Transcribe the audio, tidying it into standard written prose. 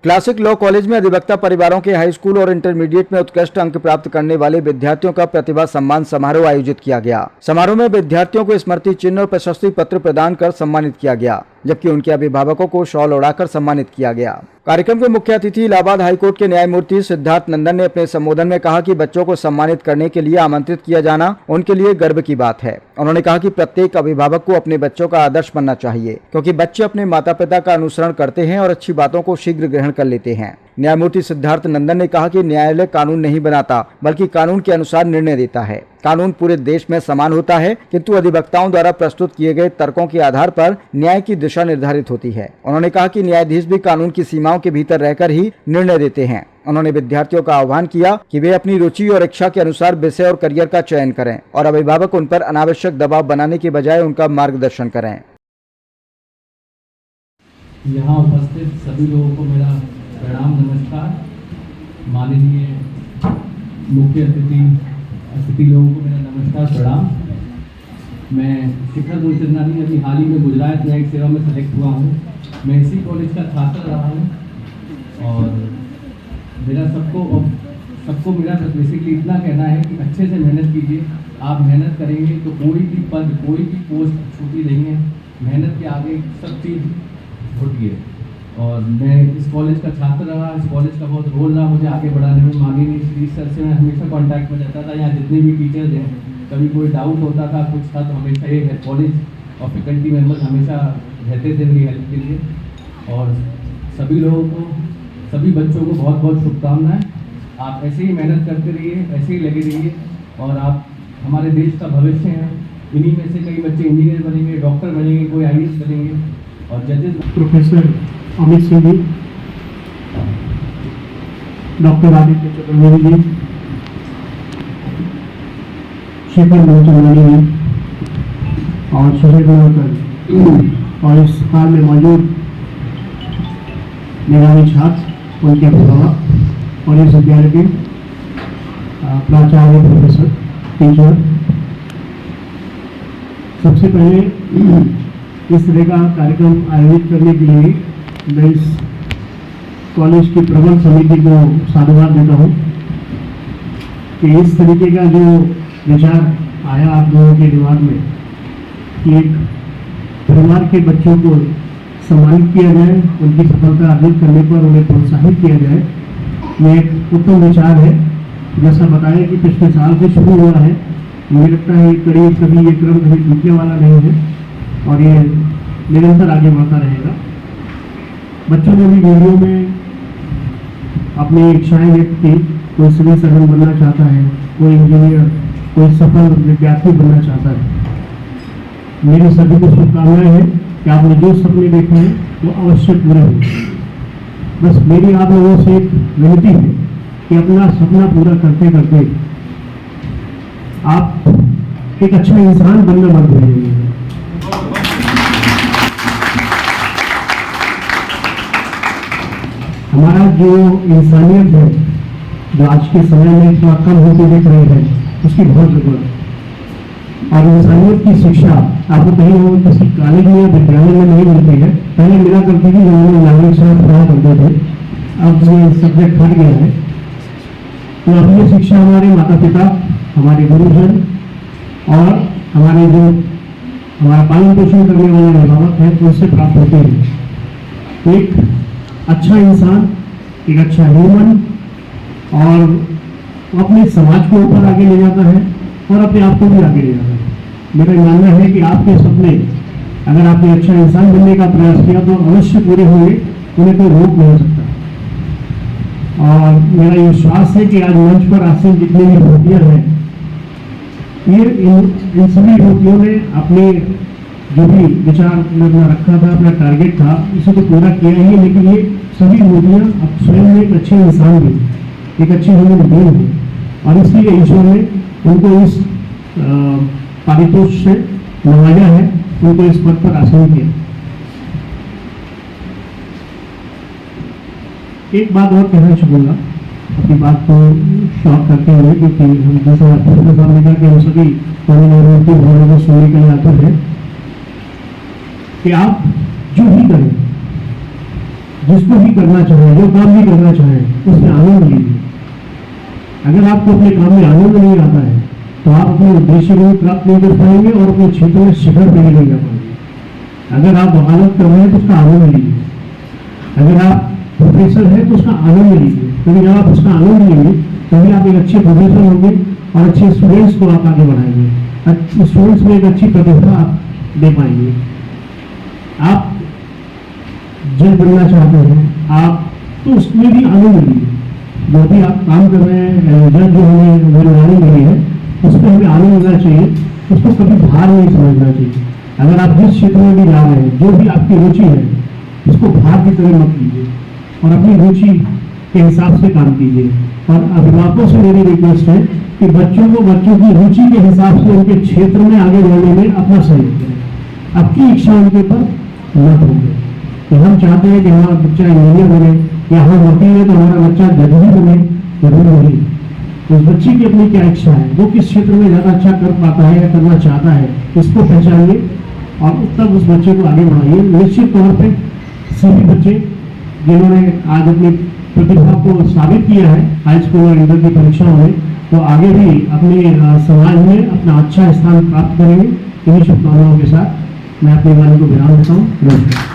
Classic law college में अधिवक्ता परिवारों के हाई स्कूल और इंटरमीडिएट में उत्कृष्ट अंक प्राप्त करने वाले विद्यार्थियों का प्रतिभा सम्मान समारोह आयोजित किया गया। समारोह में विद्यार्थियों को स्मृति चिन्ह और प्रशस्ति पत्र प्रदान कर सम्मानित किया गया, जबकि उनके अभिभावकों को शॉल ओढ़ाकर सम्मानित किया गया। कार्यक्रम के मुख्य अतिथि इलाहाबाद हाईकोर्ट के न्यायमूर्ति सिद्धार्थ नंदन ने अपने संबोधन में कहा कि बच्चों को सम्मानित करने के लिए आमंत्रित किया जाना उनके लिए गर्व की बात है। उन्होंने कहा कि प्रत्येक अभिभावक को अपने बच्चों का आदर्श बनना चाहिए, क्योंकि बच्चे अपने माता पिता का अनुसरण करते हैं और अच्छी बातों को शीघ्र ग्रहण कर लेते हैं। न्यायमूर्ति सिद्धार्थ नंदन ने कहा कि न्यायालय कानून नहीं बनाता, बल्कि कानून के अनुसार निर्णय देता है। कानून पूरे देश में समान होता है, किंतु अधिवक्ताओं द्वारा प्रस्तुत किए गए तर्कों के आधार पर न्याय की दिशा निर्धारित होती है। उन्होंने कहा कि न्यायाधीश भी कानून की सीमाओं के भीतर रहकर ही निर्णय देते हैं। उन्होंने विद्यार्थियों का आह्वान किया कि वे अपनी रुचि और इच्छा के अनुसार विषय और करियर का चयन करें और अभिभावक उन पर अनावश्यक दबाव बनाने के बजाय उनका मार्गदर्शन करें। यहाँ उपस्थित सभी लोगों को मेरा प्रणाम, नमस्कार। माननीय मुख्य अतिथि लोगों को मेरा नमस्कार, प्रणाम। मैं शिखर गुरचंदानी अभी हाल ही में गुजरात न्यायिक सेवा में सेलेक्ट हुआ हूँ। मैं इसी कॉलेज का छात्र रहा हूँ और मेरा सबको मेरा बेसिकली इतना कहना है कि अच्छे से मेहनत कीजिए। आप मेहनत करेंगे तो कोई भी पद, कोई भी पोस्ट छूटी नहीं है। मेहनत के आगे सब चीज़ छूटी है। और मैं इस कॉलेज का छात्र रहा, इस कॉलेज का बहुत रोल रहा मुझे आगे बढ़ाने में। माननीय श्री सर से मैं हमेशा कांटेक्ट में रहता था। यहाँ जितने भी टीचर्स हैं, कभी कोई डाउट होता था, कुछ था, तो हमेशा ये कॉलेज और फैकल्टी मेम्बर्स हमेशा रहते थे मेरी हेल्प के लिए। और सभी लोगों को, सभी बच्चों को बहुत बहुत शुभकामनाएं। आप ऐसे ही मेहनत करते रहिए, ऐसे ही लगे रहिए और आप हमारे देश का भविष्य हैं। इन्हीं में से कई बच्चे इंजीनियर बनेंगे, डॉक्टर बनेंगे, कोई IAS बनेंगे और जजेस। प्रोफेसर अमित सिंह जी, डॉक्टर आदित्य चतुर्वेदी जी, शेखर गुरचंदानी जी और सुशील महोदय और इस हाल में मौजूद मेधावी छात्र, उनके अभिभावक और इस विद्यालय के प्राचार्य, प्रोफेसर, टीचर। सबसे पहले इस तरह का कार्यक्रम आयोजित करने के लिए मैं इस कॉलेज की प्रबंध समिति को साधुवाद देता हूँ कि इस तरीके का जो विचार आया आप लोगों के दिमाग में कि एक परिवार के बच्चों को सम्मानित किया जाए, उनकी सफलता अर्जित करने पर उन्हें प्रोत्साहित किया जाए, ये एक उत्तम विचार है। जैसा बताया कि पिछले साल से शुरू हुआ है, मुझे लगता है कभी ये क्रम कभी टूटने वाला नहीं है और ये निरंतर आगे बढ़ता रहेगा। बच्चों ने भी वीडियो में अपनी इच्छाएं व्यक्त की। कोई सिविल सर्जन बनना चाहता है, कोई इंजीनियर, कोई सफल विद्यार्थी बनना चाहता है। मेरी सभी को शुभकामनाएं हैं कि आपने जो सपने देखे हैं वो अवश्य पूरे हों। बस मेरी आप लोगों से एक विनती है कि अपना सपना पूरा करते करते आप एक अच्छा इंसान बनना मत भूलिएगा। हमारा जो इंसानियत है, जो आज के समय में थोड़ा कम होते देख रहे हैं, उसकी बहुत जरूरत है। और इंसानियत की शिक्षा आपको कहीं हो किसी कॉलेज में या विद्यालय में नहीं मिलती है। पहले मिला करती थी, जब हम नागरिक समाज पढ़ा करते थे, अब ये सब्जेक्ट हट गया है। तो अब ये शिक्षा हमारे माता पिता, हमारे गुरुजन और हमारा पालन पोषण करने वाले अभिभावक हैं, तो उससे प्राप्त होते हैं। एक अच्छा इंसान, एक अच्छा ह्यूमन और अपने समाज को ऊपर आगे ले जाता है और अपने आप को भी आगे ले जाता है। मेरा मानना है कि आपके सपने, अगर आपने अच्छा इंसान बनने का प्रयास किया तो अवश्य पूरे होंगे, उन्हें कोई रोक नहीं सकता। और मेरा ये विश्वास है कि आज मंच पर आसीन जितनी भी युवतियाँ हैं, ये इन सभी युवतियों ने अपने जो भी विचार अपना रखा था, अपना टारगेट था, इसे तो पूरा किया ही। लेकिन ये सभी युवतियाँ अब स्वयं एक अच्छे इंसान भी, एक अच्छी ह्यूमन बीइंग है और इसलिए ईश्वर ने उनको इस पारितोष से नवाजा है, उनको इस पद पर आसीन किया। एक बात और कहना चाहूँगा अपनी बात को शॉर्ट करते हुए, क्योंकि हम जैसा कहा कि हम सभी न्यायमूर्ति भवनों को सुनने के लिए आते हैं कि आप जो भी करें जिसको भी करना चाहें, जो काम भी करना चाहें, उसमें आनंद लीजिए। अगर आपको अपने काम में आनंद नहीं आता है तो आप अपने उद्देश्य को भी प्राप्त नहीं कर पाएंगे और अपने क्षेत्र में शिखर पे नहीं जा पाएंगे। अगर आप वकालत कर रहे हैं तो उसका आनंद लीजिए, अगर आप प्रोफेसर है तो उसका आनंद लीजिए, क्योंकि जब आप उसका आनंद लेंगे तभी आप एक अच्छे प्रोफेसर होंगे और अच्छे स्टूडेंट्स को आप आगे बढ़ाएंगे, स्टूडेंट्स में एक अच्छी प्रतिभा आप दे पाएंगे। आप जज बनना चाहते हैं आप, तो उसमें भी आनंद लीजिए। जो भी आप काम कर रहे हैं, जज जो हमें जिम्मेदारी मिली है उस पर हमें आनंद लेना चाहिए, उसको कभी भार नहीं समझना चाहिए। अगर आप जिस क्षेत्र में भी जा रहे हैं, जो भी आपकी रुचि है, उसको भार की तरह मत कीजिए और अपनी रुचि के हिसाब से काम कीजिए। और अभिभावकों से मेरी रिक्वेस्ट है कि बच्चों को बच्चों की रुचि के हिसाब से उनके क्षेत्र में आगे बढ़ने में अपना सहयोग करें। आपकी इच्छा उनके ऊपर न होगी कि हम चाहते हैं कि हमारा बच्चा इंजीनियर बने या हम वकील है तो हमारा बच्चा जज ही बने, जरूरी नहीं। उस बच्चे की अपनी क्या इच्छा है, वो किस क्षेत्र में ज़्यादा अच्छा कर पाता है या करना चाहता है, इसको पहचानिए और तब उस बच्चे को आगे बढ़ाइए। निश्चित तौर पे सभी बच्चे जिन्होंने आज अपनी प्रतिभा को साबित किया है हाई स्कूल और इंटर की परीक्षाओं में, तो आगे भी अपने समाज में अपना अच्छा स्थान प्राप्त करेंगे। इन्हीं शुभकामनाओं के साथ मैं अपनी वाणी को विराम देता हूँ। नमस्कार।